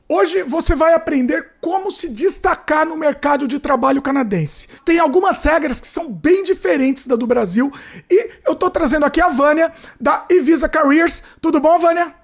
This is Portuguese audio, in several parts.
Hoje você vai aprender como se destacar no mercado de trabalho canadense. Tem algumas regras que são bem diferentes da do Brasil e eu tô trazendo aqui a Vânia da Evisa Careers. Tudo bom, Vânia?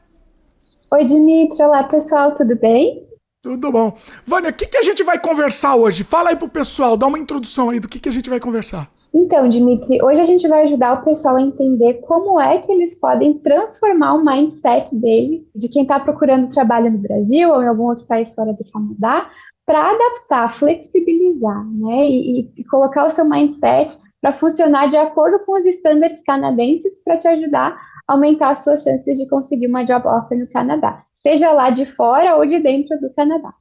Oi, Dimitri. Olá, pessoal, tudo bem? Tudo bom. Vânia, o que a gente vai conversar hoje? Fala aí pro pessoal, dá uma introdução aí do que a gente vai conversar. Então, Dimitri, hoje a gente vai ajudar o pessoal a entender como é que eles podem transformar o mindset deles, de quem está procurando trabalho no Brasil ou em algum outro país fora do Canadá, para adaptar, flexibilizar, né? E colocar o seu mindset para funcionar de acordo com os estándares canadenses para te ajudar a aumentar as suas chances de conseguir uma job offer no Canadá, seja lá de fora ou de dentro do Canadá.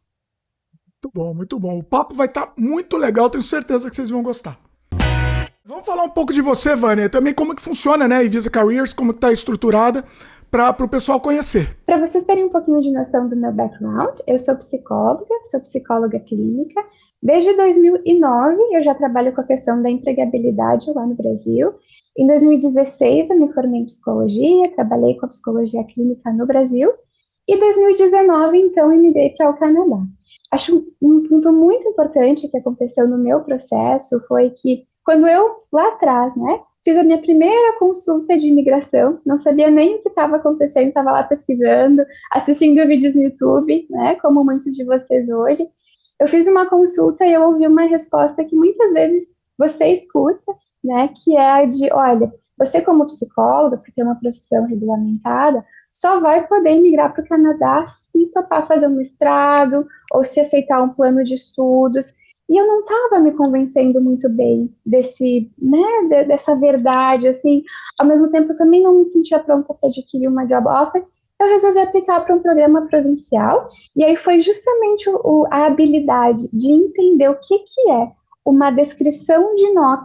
Muito bom, muito bom. O papo vai estar muito legal, tenho certeza que vocês vão gostar. Vamos falar um pouco de você, Vânia, também como que funciona, né, a Evisa Careers, como que está estruturada, para o pessoal conhecer. Para vocês terem um pouquinho de noção do meu background, eu sou psicóloga clínica. Desde 2009 eu já trabalho com a questão da empregabilidade lá no Brasil. Em 2016 eu me formei em psicologia, trabalhei com a psicologia clínica no Brasil. E 2019 então eu migrei para o Canadá. Acho um ponto muito importante que aconteceu no meu processo foi que quando eu lá atrás, né, fiz a minha primeira consulta de imigração, não sabia nem o que estava acontecendo, estava lá pesquisando, assistindo vídeos no YouTube, né, como muitos de vocês hoje. Eu fiz uma consulta e eu ouvi uma resposta que muitas vezes você escuta, né, que é a de, olha, você como psicóloga, por ter uma profissão regulamentada, só vai poder imigrar para o Canadá se topar fazer um mestrado ou se aceitar um plano de estudos. E eu não estava me convencendo muito bem dessa verdade, assim. Ao mesmo tempo, eu também não me sentia pronta para adquirir uma job offer. Eu resolvi aplicar para um programa provincial, e aí foi justamente a habilidade de entender o que é uma descrição de NOC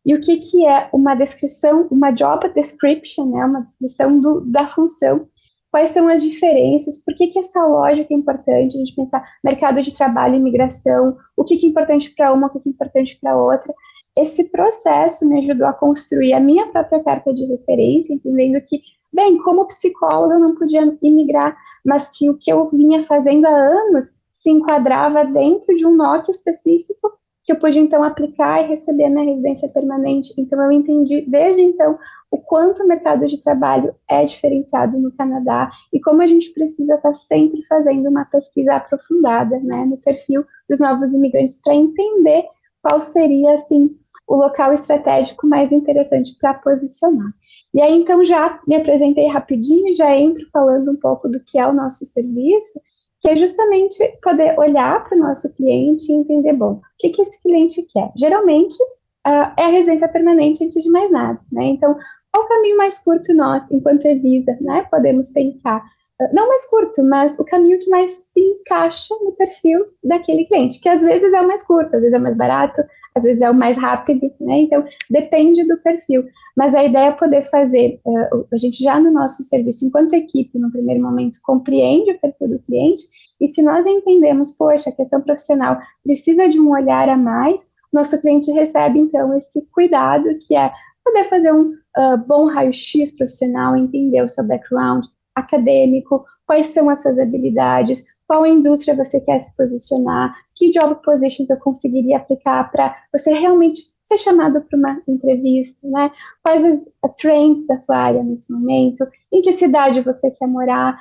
e o que é uma descrição, uma job description, né, uma descrição da função, quais são as diferenças, por que essa lógica é importante, a gente pensar mercado de trabalho, imigração, o que é importante para uma, o que é importante para outra. Esse processo me ajudou a construir a minha própria carta de referência, entendendo que, bem, como psicóloga eu não podia imigrar, mas que o que eu vinha fazendo há anos se enquadrava dentro de um NOC específico que eu pude, então, aplicar e receber a minha residência permanente. Então, eu entendi, desde então, o quanto o mercado de trabalho é diferenciado no Canadá e como a gente precisa estar sempre fazendo uma pesquisa aprofundada, né, no perfil dos novos imigrantes para entender qual seria, assim, o local estratégico mais interessante para posicionar. E aí, então, já me apresentei rapidinho, já entro falando um pouco do que é o nosso serviço, que é justamente poder olhar para o nosso cliente e entender, bom, o que esse cliente quer? Geralmente, é a residência permanente antes de mais nada, né? Então, qual o caminho mais curto nós, enquanto Evisa, né, podemos pensar? Não mais curto, mas o caminho que mais se encaixa no perfil daquele cliente, que às vezes é o mais curto, às vezes é o mais barato, às vezes é o mais rápido, né? Então, depende do perfil. Mas a ideia é poder fazer, a gente já no nosso serviço, enquanto equipe, no primeiro momento, compreende o perfil do cliente, e se nós entendemos, poxa, a questão profissional precisa de um olhar a mais, nosso cliente recebe, então, esse cuidado, que é poder fazer um bom raio-x profissional, entender o seu background acadêmico, quais são as suas habilidades, qual indústria você quer se posicionar, que job positions eu conseguiria aplicar para você realmente ser chamado para uma entrevista, né? Quais as trends da sua área nesse momento, em que cidade você quer morar,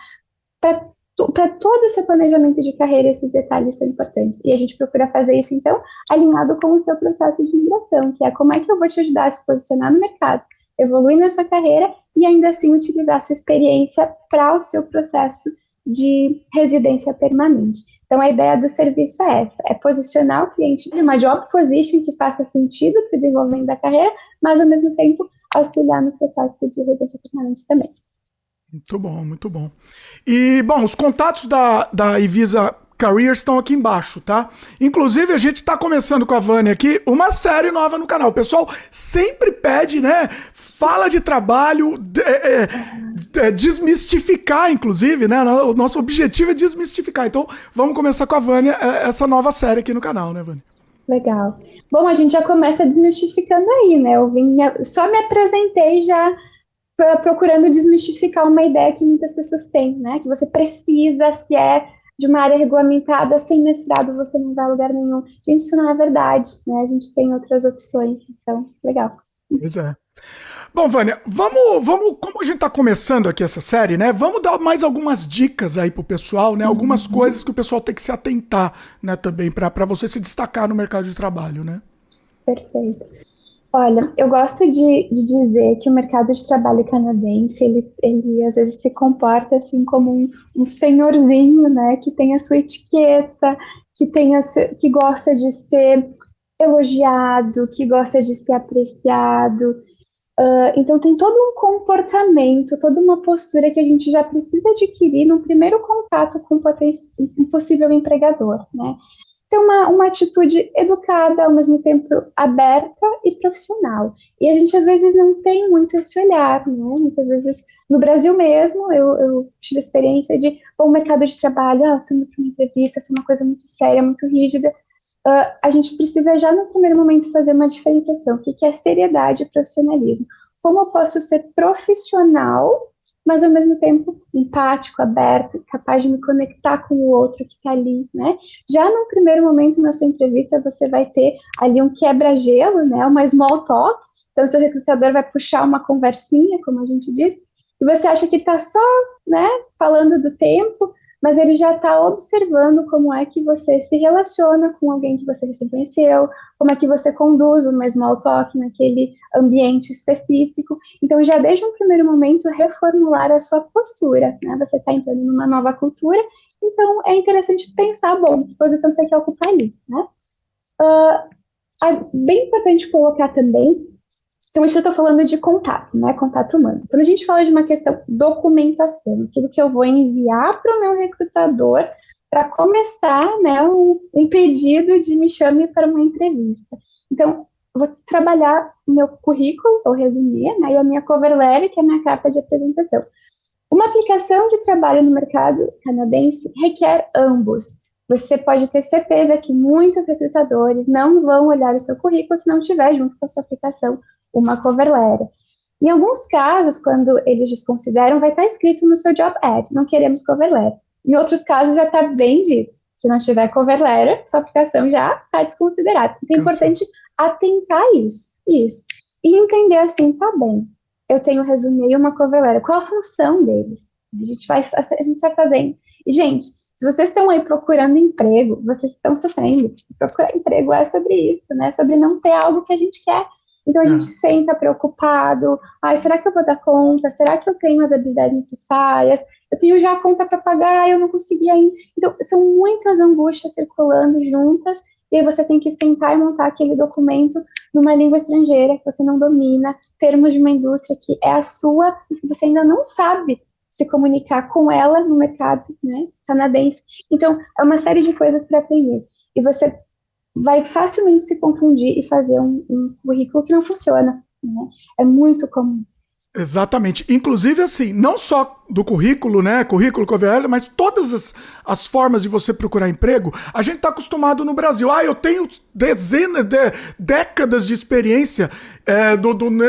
para todo o seu planejamento de carreira, esses detalhes são importantes. E a gente procura fazer isso, então, alinhado com o seu processo de migração, que é como é que eu vou te ajudar a se posicionar no mercado, evoluir na sua carreira e ainda assim utilizar a sua experiência para o seu processo de residência permanente. Então, a ideia do serviço é essa, é posicionar o cliente em uma job position que faça sentido para o desenvolvimento da carreira, mas, ao mesmo tempo, auxiliar no processo de residência permanente também. Muito bom, muito bom. E, bom, os contatos da Evisa Careers estão aqui embaixo, tá? Inclusive, a gente está começando com a Vânia aqui uma série nova no canal. O pessoal sempre pede, né? Fala de trabalho, desmistificar, inclusive, né? O nosso objetivo é desmistificar. Então, vamos começar com a Vânia, essa nova série aqui no canal, né, Vânia? Legal. Bom, a gente já começa desmistificando aí, né? Só me apresentei já procurando desmistificar uma ideia que muitas pessoas têm, né? Que você precisa, se é de uma área regulamentada, sem mestrado você não vai a lugar nenhum. Gente, isso não é verdade, né? A gente tem outras opções, então, legal. Pois é. Bom, Vânia, vamos, como a gente está começando aqui essa série, né? Vamos dar mais algumas dicas aí pro pessoal, né? Algumas coisas que o pessoal tem que se atentar, né? Também para você se destacar no mercado de trabalho, né? Perfeito. Olha, eu gosto de dizer que o mercado de trabalho canadense, ele às vezes se comporta assim como um senhorzinho, né, que tem a sua etiqueta, que gosta de ser elogiado, que gosta de ser apreciado. Então tem todo um comportamento, toda uma postura que a gente já precisa adquirir no primeiro contato com um possível empregador, né? Ter uma atitude educada, ao mesmo tempo aberta e profissional. E a gente, às vezes, não tem muito esse olhar, né? Muitas vezes, no Brasil mesmo, eu tive a experiência de, bom, mercado de trabalho, estou indo para uma entrevista, isso é uma coisa muito séria, muito rígida. A gente precisa já, no primeiro momento, fazer uma diferenciação. O que é seriedade e profissionalismo? Como eu posso ser profissional, mas ao mesmo tempo empático, aberto, capaz de me conectar com o outro que está ali, né? Já no primeiro momento na sua entrevista, você vai ter ali um quebra-gelo, né? Uma small talk. Então, seu recrutador vai puxar uma conversinha, como a gente diz, e você acha que está só, né, falando do tempo, mas ele já está observando como é que você se relaciona com alguém que você recém conheceu, como é que você conduz uma small talk naquele ambiente específico. Então, já desde um primeiro momento, reformular a sua postura, né? Você está entrando numa nova cultura, então é interessante pensar, bom, que posição você quer ocupar ali, né? É bem importante colocar também, então isso eu estou falando de contato, né? Contato humano. Quando a gente fala de uma questão documentação, aquilo que eu vou enviar para o meu recrutador para começar, né, um pedido de me chame para uma entrevista. Então, eu vou trabalhar o meu currículo, ou resumir, né, e a minha cover letter, que é a minha carta de apresentação. Uma aplicação de trabalho no mercado canadense requer ambos. Você pode ter certeza que muitos recrutadores não vão olhar o seu currículo se não tiver junto com a sua aplicação uma cover letter. Em alguns casos, quando eles desconsideram, vai estar escrito no seu job ad, não queremos cover letter. Em outros casos, já está bem dito. Se não tiver cover letter, sua aplicação já está desconsiderada. Então, é importante atentar isso. E entender assim, tá bem, eu tenho um resumo e uma cover letter. Qual a função deles? A gente vai fazendo. E, gente, se vocês estão aí procurando emprego, vocês estão sofrendo. Procurar emprego é sobre isso, né? Sobre não ter algo que a gente quer. Então a gente senta preocupado, será que eu vou dar conta? Será que eu tenho as habilidades necessárias? Eu tenho já a conta para pagar, eu não consegui ainda. Então são muitas angústias circulando juntas, e aí você tem que sentar e montar aquele documento numa língua estrangeira que você não domina, termos de uma indústria que é a sua, e se você ainda não sabe se comunicar com ela no mercado, né, canadense. Então é uma série de coisas para aprender. E você vai facilmente se confundir e fazer um currículo que não funciona, né? É muito comum. Exatamente. Inclusive, assim, não só do currículo, né? Currículo, cover letter, mas todas as formas de você procurar emprego, a gente tá acostumado no Brasil. Eu tenho décadas de experiência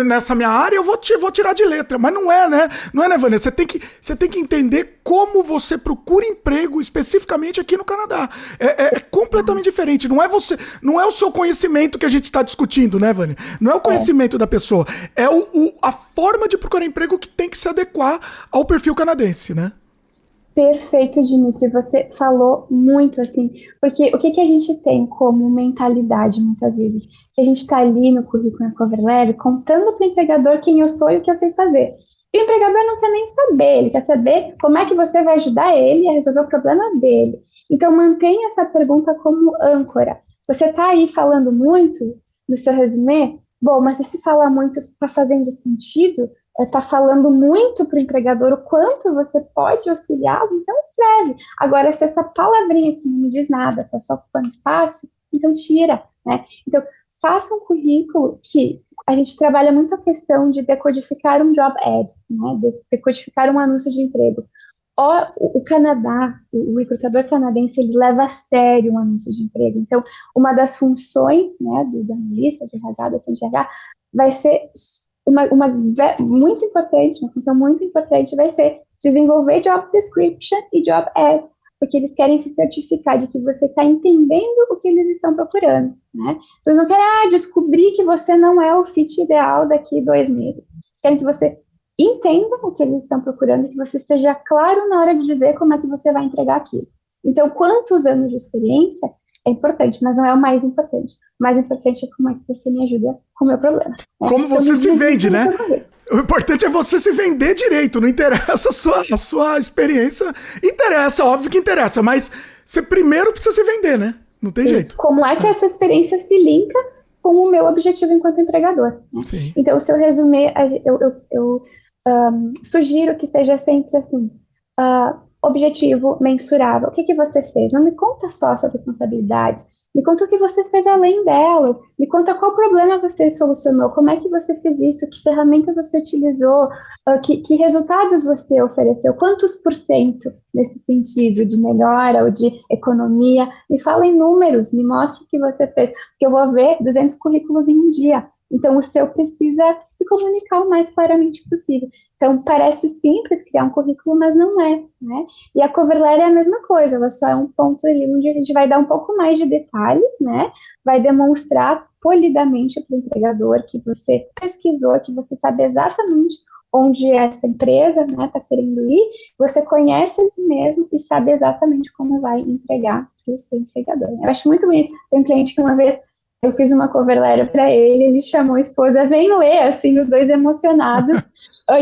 nessa minha área, eu vou tirar de letra. Mas não é, né? Não é, né, Vanessa? Você tem que entender como você procura emprego especificamente aqui no Canadá. É completamente diferente. Não é o seu conhecimento que a gente está discutindo, né, Vânia? Não é o conhecimento da pessoa. É a forma de procurar emprego que tem que se adequar ao perfil canadense, né? Perfeito, Dimitri, você falou muito assim, porque o que a gente tem como mentalidade muitas vezes? Que a gente está ali no currículo, na cover letter, contando para o empregador quem eu sou e o que eu sei fazer. E o empregador não quer nem saber, ele quer saber como é que você vai ajudar ele a resolver o problema dele. Então mantenha essa pergunta como âncora. Você está aí falando muito no seu resumê? Bom, mas se falar muito está fazendo sentido? Está falando muito para o empregador o quanto você pode auxiliá-lo, então escreve. Agora, se essa palavrinha aqui não me diz nada, está só ocupando espaço, então tira, né? Então, faça um currículo que a gente trabalha muito a questão de decodificar um job ad, né? Decodificar um anúncio de emprego. O Canadá, o recrutador canadense, ele leva a sério um anúncio de emprego. Então, uma das funções, né, do analista de RH, da CNH, vai ser uma função muito importante vai ser desenvolver job description e job ad. porque eles querem se certificar de que você está entendendo o que eles estão procurando, né? Então, eles não querem descobrir que você não é o fit ideal daqui 2 meses. Eles querem que você entenda o que eles estão procurando, que você esteja claro na hora de dizer como é que você vai entregar aquilo. Então, quantos anos de experiência é importante, mas não é o mais importante. O mais importante é como é que você me ajuda com o meu problema. Né? Como então, você se vende, né? O importante é você se vender direito, não interessa a sua experiência. Interessa, óbvio que interessa, mas você primeiro precisa se vender, né? Não tem jeito. Como é que a sua experiência se linka com o meu objetivo enquanto empregador? Né? Então, se eu resumir, eu sugiro que seja sempre assim, objetivo, mensurável. O que você fez? Não me conta só as suas responsabilidades, me conta o que você fez além delas, me conta qual problema você solucionou, como é que você fez isso, que ferramenta você utilizou, que resultados você ofereceu, quantos % nesse sentido de melhora ou de economia, me fala em números, me mostre o que você fez, porque eu vou ver 200 currículos em um dia. Então, o seu precisa se comunicar o mais claramente possível. Então, parece simples criar um currículo, mas não é, né? E a cover letter é a mesma coisa, ela só é um ponto ali onde a gente vai dar um pouco mais de detalhes, né? Vai demonstrar polidamente para o empregador que você pesquisou, que você sabe exatamente onde essa empresa está querendo ir, você conhece a si mesmo e sabe exatamente como vai entregar para o seu empregador. Eu acho muito bonito. Tem um cliente que uma vez eu fiz uma cover letter para ele chamou a esposa, vem ler, assim, os dois emocionados,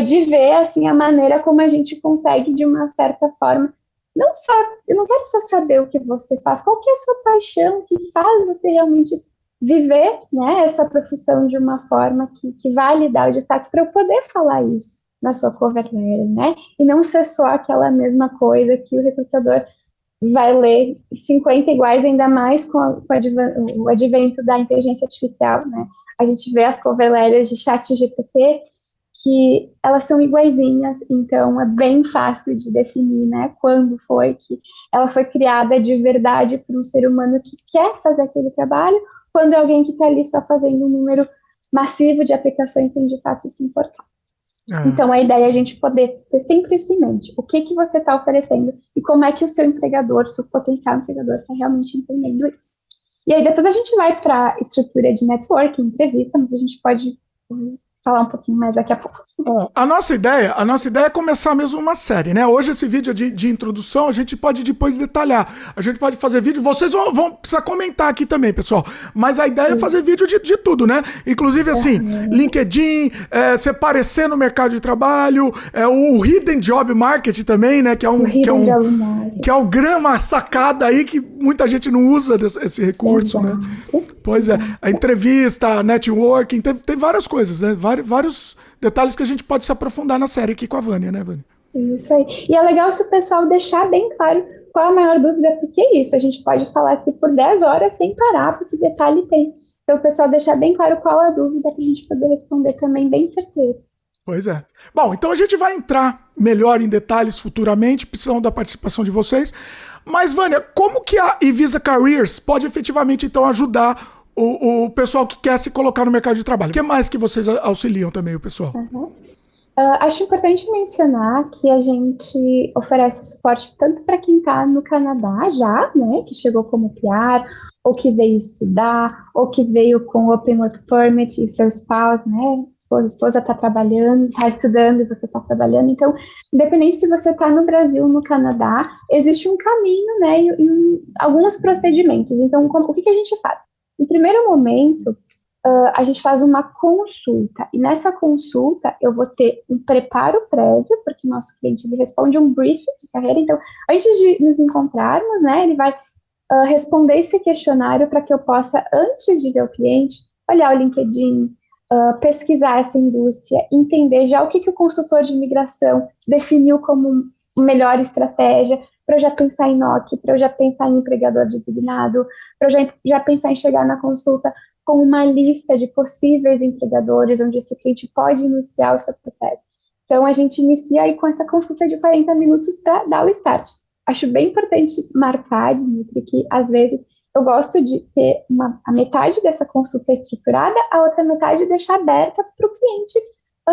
de ver, assim, a maneira como a gente consegue, de uma certa forma, eu não quero só saber o que você faz, qual que é a sua paixão, o que faz você realmente viver, né, essa profissão de uma forma que vai lhe dar o destaque para eu poder falar isso na sua cover letter, né, e não ser só aquela mesma coisa que o recrutador vai ler 50 iguais, ainda mais com o advento da inteligência artificial, né? A gente vê as cover letters de ChatGPT que elas são iguaizinhas, então é bem fácil de definir, né? Quando foi que ela foi criada de verdade por um ser humano que quer fazer aquele trabalho, quando é alguém que está ali só fazendo um número massivo de aplicações sem de fato se importar. Então, a ideia é a gente poder ter sempre isso em mente. O que você está oferecendo e como é que o seu empregador, seu potencial empregador está realmente entendendo isso. E aí, depois a gente vai para a estrutura de networking, entrevista, mas a gente pode falar um pouquinho mais daqui a pouco. A nossa ideia é começar mesmo uma série, né? Hoje esse vídeo é de introdução, a gente pode depois detalhar. A gente pode fazer vídeo, vocês vão precisar comentar aqui também, pessoal. Mas a ideia é fazer vídeo de tudo, né? Inclusive, assim, LinkedIn, você aparecer no mercado de trabalho, o Hidden Job Market também, né? Que é o grama sacada aí que muita gente não usa esse recurso, né? Pois é, a entrevista, networking, tem várias coisas, né? Vários detalhes que a gente pode se aprofundar na série aqui com a Vânia, né, Vânia? Isso aí. E é legal se o pessoal deixar bem claro qual a maior dúvida, porque é isso, a gente pode falar aqui por 10 horas sem parar, porque detalhe tem. Então o pessoal deixar bem claro qual a dúvida para a gente poder responder também bem certeiro. Pois é. Bom, então a gente vai entrar melhor em detalhes futuramente, precisamos da participação de vocês. Mas, Vânia, como que a Ivisa Careers pode efetivamente, então, ajudar o pessoal que quer se colocar no mercado de trabalho? O que mais que vocês auxiliam também, o pessoal? Acho importante mencionar que a gente oferece suporte tanto para quem está no Canadá já, né, que chegou como PR, ou que veio estudar, ou que veio com Open Work Permit e seu spouse, né, esposa está trabalhando, está estudando e você está trabalhando. Então, independente se você está no Brasil ou no Canadá, existe um caminho, né, e alguns procedimentos. Então, o que a gente faz? No primeiro momento, a gente faz uma consulta, e nessa consulta eu vou ter um preparo prévio, porque o nosso cliente ele responde um briefing de carreira. Então, antes de nos encontrarmos, né, ele vai responder esse questionário para que eu possa, antes de ver o cliente, olhar o LinkedIn, pesquisar essa indústria, entender já o que o consultor de imigração definiu como melhor estratégia, para eu já pensar em NOC, para eu já pensar em empregador designado, para eu já pensar em chegar na consulta com uma lista de possíveis empregadores, onde esse cliente pode iniciar o seu processo. Então, a gente inicia aí com essa consulta de 40 minutos para dar o start. Acho bem importante marcar, Dimitri, que às vezes eu gosto de ter a metade dessa consulta estruturada, a outra metade deixar aberta para o cliente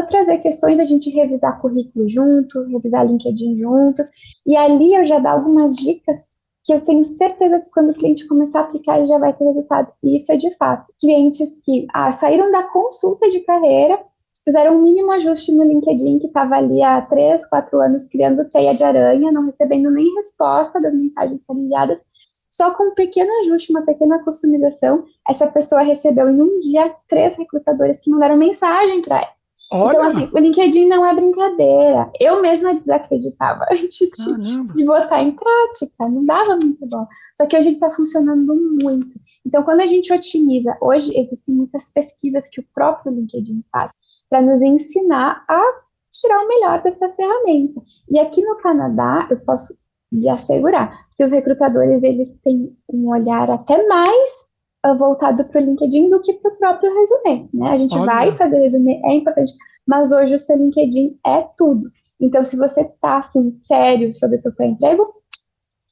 trazer questões, a gente revisar currículo junto, revisar LinkedIn juntos, e ali eu já dar algumas dicas que eu tenho certeza que quando o cliente começar a aplicar, ele já vai ter resultado. E isso é de fato. Clientes que saíram da consulta de carreira, fizeram um mínimo ajuste no LinkedIn, que estava ali há 3, 4 anos criando teia de aranha, não recebendo nem resposta das mensagens enviadas, só com um pequeno ajuste, uma pequena customização, essa pessoa recebeu em um dia 3 recrutadores que mandaram mensagem para ela. Então, Olha, assim, o LinkedIn não é brincadeira. Eu mesma desacreditava antes caramba. de botar em prática, não dava muito bom. Só que hoje ele está funcionando muito. Então, quando a gente otimiza, hoje existem muitas pesquisas que o próprio LinkedIn faz para nos ensinar a tirar o melhor dessa ferramenta. E aqui no Canadá, eu posso lhe assegurar que os recrutadores, eles têm um olhar até mais voltado para o LinkedIn do que para o próprio resume, né? A gente vai Olha, fazer resume, é importante, mas hoje o seu LinkedIn é tudo. Então, se você está, assim, sério sobre procurar emprego,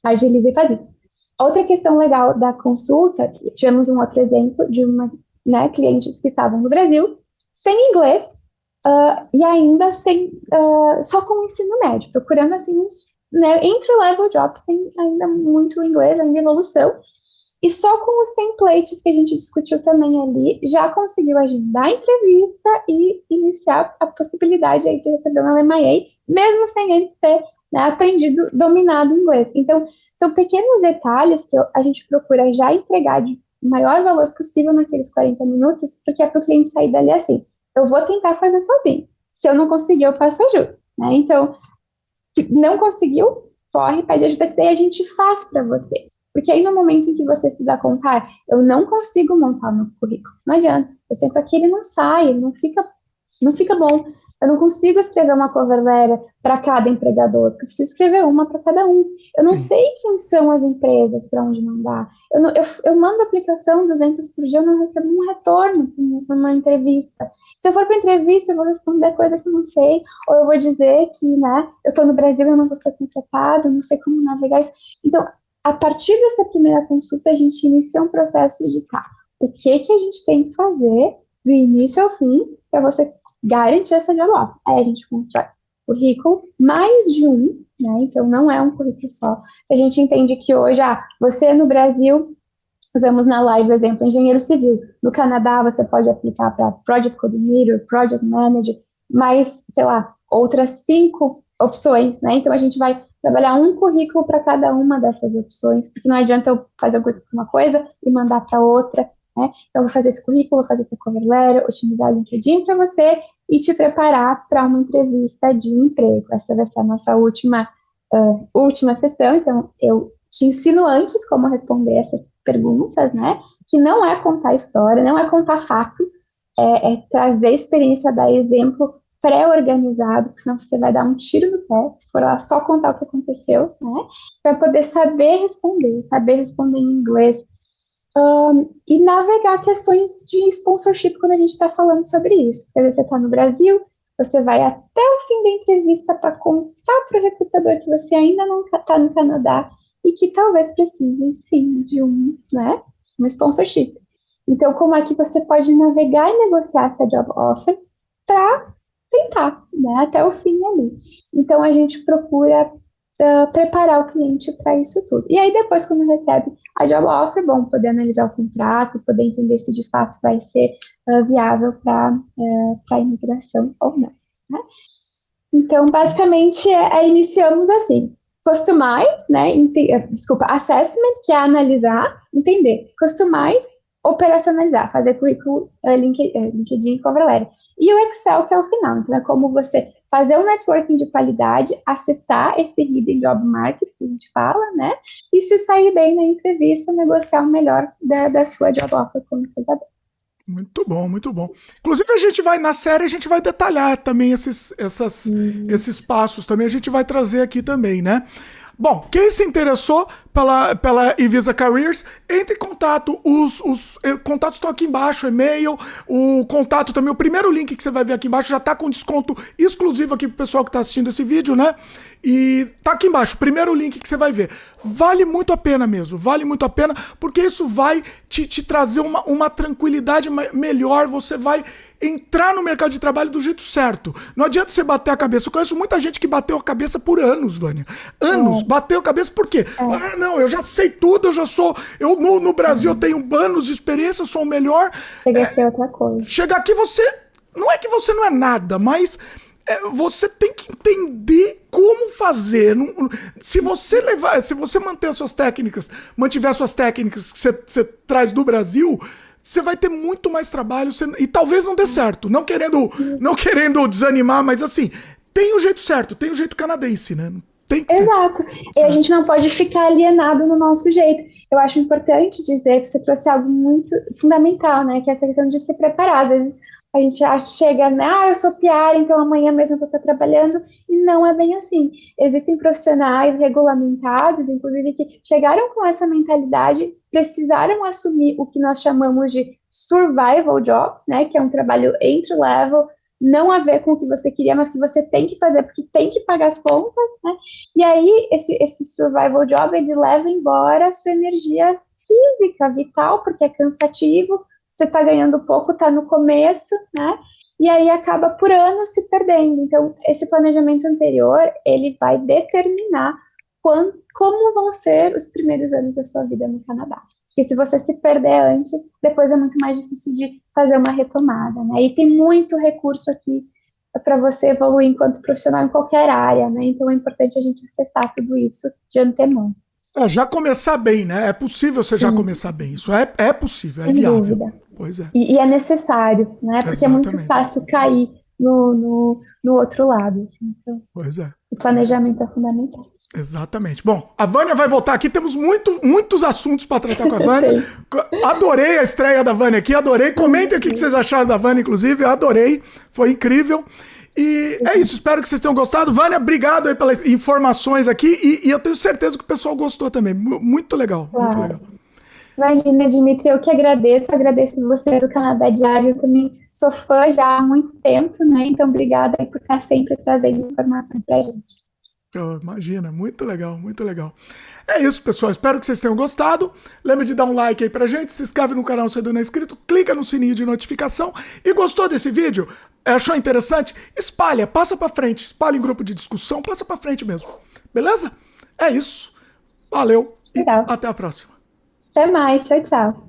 agilize e faz isso. Outra questão legal da consulta, tivemos um outro exemplo de uma, né, clientes que estavam no Brasil, sem inglês, e ainda sem, só com o ensino médio, procurando, assim, uns, né, entry-level jobs, sem ainda muito inglês, ainda evolução, e só com os templates que a gente discutiu também ali, já conseguiu agendar a entrevista e iniciar a possibilidade aí de receber uma LMIA, mesmo sem ele ter, né, aprendido, dominado o inglês. Então, são pequenos detalhes que a gente procura já entregar de maior valor possível naqueles 40 minutos, porque é para o cliente sair dali assim, eu vou tentar fazer sozinho. Se eu não conseguir, eu peço ajuda, né? Então, não conseguiu, corre, pede ajuda, que daí a gente faz para você. Porque aí no momento em que você se dá conta, eu não consigo montar meu currículo, não adianta. Eu sento aqui, ele não sai, ele não fica bom. Eu não consigo escrever uma cover letter para cada empregador, porque eu preciso escrever uma para cada um. Eu não sim. sei quem são as empresas para onde mandar. Eu mando aplicação 200 por dia, eu não recebo um retorno para uma entrevista. Se eu for para entrevista, eu vou responder coisa que eu não sei, ou eu vou dizer que, né, eu estou no Brasil e eu não vou ser contratado, eu não sei como navegar isso. Então, a partir dessa primeira consulta, a gente inicia um processo de o que a gente tem que fazer do início ao fim para você garantir essa job offer. Aí a gente constrói currículo, mais de um, né? Então não é um currículo só. A gente entende que hoje, você no Brasil, usamos na live o exemplo, engenheiro civil. No Canadá, você pode aplicar para Project Coordinator, Project Manager, mais, sei lá, outras 5 opções, né? Então a gente vai trabalhar um currículo para cada uma dessas opções, porque não adianta eu fazer uma coisa e mandar para outra, né? Então eu vou fazer esse currículo, vou fazer essa cover letter, otimizar o LinkedIn para você e te preparar para uma entrevista de emprego. Essa vai ser a nossa última sessão, então eu te ensino antes como responder essas perguntas, né? Que não é contar história, não é contar fato, é trazer experiência, dar exemplo pré-organizado, porque senão você vai dar um tiro no pé, se for lá só contar o que aconteceu, né? Vai poder saber responder em inglês, e navegar questões de sponsorship quando a gente está falando sobre isso. Porque você está no Brasil, você vai até o fim da entrevista para contar para o recrutador que você ainda não está no Canadá e que talvez precise, sim, de né, um sponsorship. Então, como é que você pode navegar e negociar essa job offer para tentar, né, até o fim ali. Então, a gente procura preparar o cliente para isso tudo. E aí, depois, quando recebe a job offer, bom, poder analisar o contrato, poder entender se de fato vai ser viável para a imigração ou não, né? Então, basicamente, iniciamos assim. Customize, né? Assessment, que é analisar, entender. Customize, operacionalizar, fazer currículo, LinkedIn e cover letter. E o Excel, que é o final. Então, é como você fazer um networking de qualidade, acessar esse hidden job market que a gente fala, né? E se sair bem na entrevista, negociar o melhor da sua job offer como empregador. Muito bom, muito bom. Inclusive, a gente vai, na série, a gente vai detalhar também esses passos também, a gente vai trazer aqui também, né? Bom, quem se interessou pela Evisa Careers, entre em contato. Os contatos estão aqui embaixo, e-mail, o contato também, o primeiro link que você vai ver aqui embaixo já está com desconto exclusivo aqui pro pessoal que está assistindo esse vídeo, né? E tá aqui embaixo, o primeiro link que você vai ver. vale muito a pena mesmo, vale muito a pena, porque isso vai te trazer uma tranquilidade melhor, você vai entrar no mercado de trabalho do jeito certo. Não adianta você bater a cabeça. Eu conheço muita gente que bateu a cabeça por anos, Vânia. Anos, bateu a cabeça por quê? Ah, não, eu já sei tudo, no Brasil eu tenho anos de experiência, eu sou o melhor. Chega a ser outra coisa. Chegar aqui não é que você não é nada, mas você tem que entender como fazer. Se você mantiver suas técnicas que você traz do Brasil, você vai ter muito mais trabalho e talvez não dê certo. Não querendo desanimar, mas assim, tem o jeito certo, tem o jeito canadense, né? Exato. E a gente não pode ficar alienado no nosso jeito. Eu acho importante dizer que você trouxe algo muito fundamental, né? Que é essa questão de se preparar. Às vezes a gente chega, né? Eu sou PR, então amanhã mesmo eu vou estar trabalhando. E não é bem assim. Existem profissionais regulamentados, inclusive, que chegaram com essa mentalidade, precisaram assumir o que nós chamamos de survival job, né? Que é um trabalho entry-level, não a ver com o que você queria, mas que você tem que fazer, porque tem que pagar as contas, né? E aí, esse survival job, ele leva embora a sua energia física, vital, porque é cansativo, você está ganhando pouco, está no começo, né? E aí acaba por anos se perdendo. Então, esse planejamento anterior, ele vai determinar como vão ser os primeiros anos da sua vida no Canadá. Porque se você se perder antes, depois é muito mais difícil de fazer uma retomada, né? E tem muito recurso aqui para você evoluir enquanto profissional em qualquer área, né? Então é importante a gente acessar tudo isso de antemão. Já começar bem, né? É possível você já começar bem. Isso é possível, é viável. Dúvida. Pois é. E é necessário, né? Porque Exatamente. é muito fácil cair no outro lado. Assim. Então, pois é. O planejamento é fundamental. Exatamente. Bom, a Vânia vai voltar aqui. Temos muitos assuntos para tratar com a Vânia. Adorei a estreia da Vânia aqui, adorei. Comentem aqui o que vocês acharam da Vânia, inclusive. Eu adorei, foi incrível. E é isso, espero que vocês tenham gostado. Vânia, obrigado aí pelas informações aqui. E eu tenho certeza que o pessoal gostou também. Muito legal, claro. Muito legal. Imagina, Dimitri, eu que agradeço você do Canadá Diário, eu também sou fã já há muito tempo, né? Então, obrigada aí por estar sempre trazendo informações pra gente. Imagina, muito legal, muito legal. É isso, pessoal, espero que vocês tenham gostado. Lembra de dar um like aí pra gente, se inscreve no canal se ainda não é inscrito, clica no sininho de notificação. E gostou desse vídeo? Achou interessante? Espalha, passa pra frente, espalha em grupo de discussão, passa pra frente mesmo. Beleza? É isso. Valeu e até a próxima. Até mais, tchau, tchau.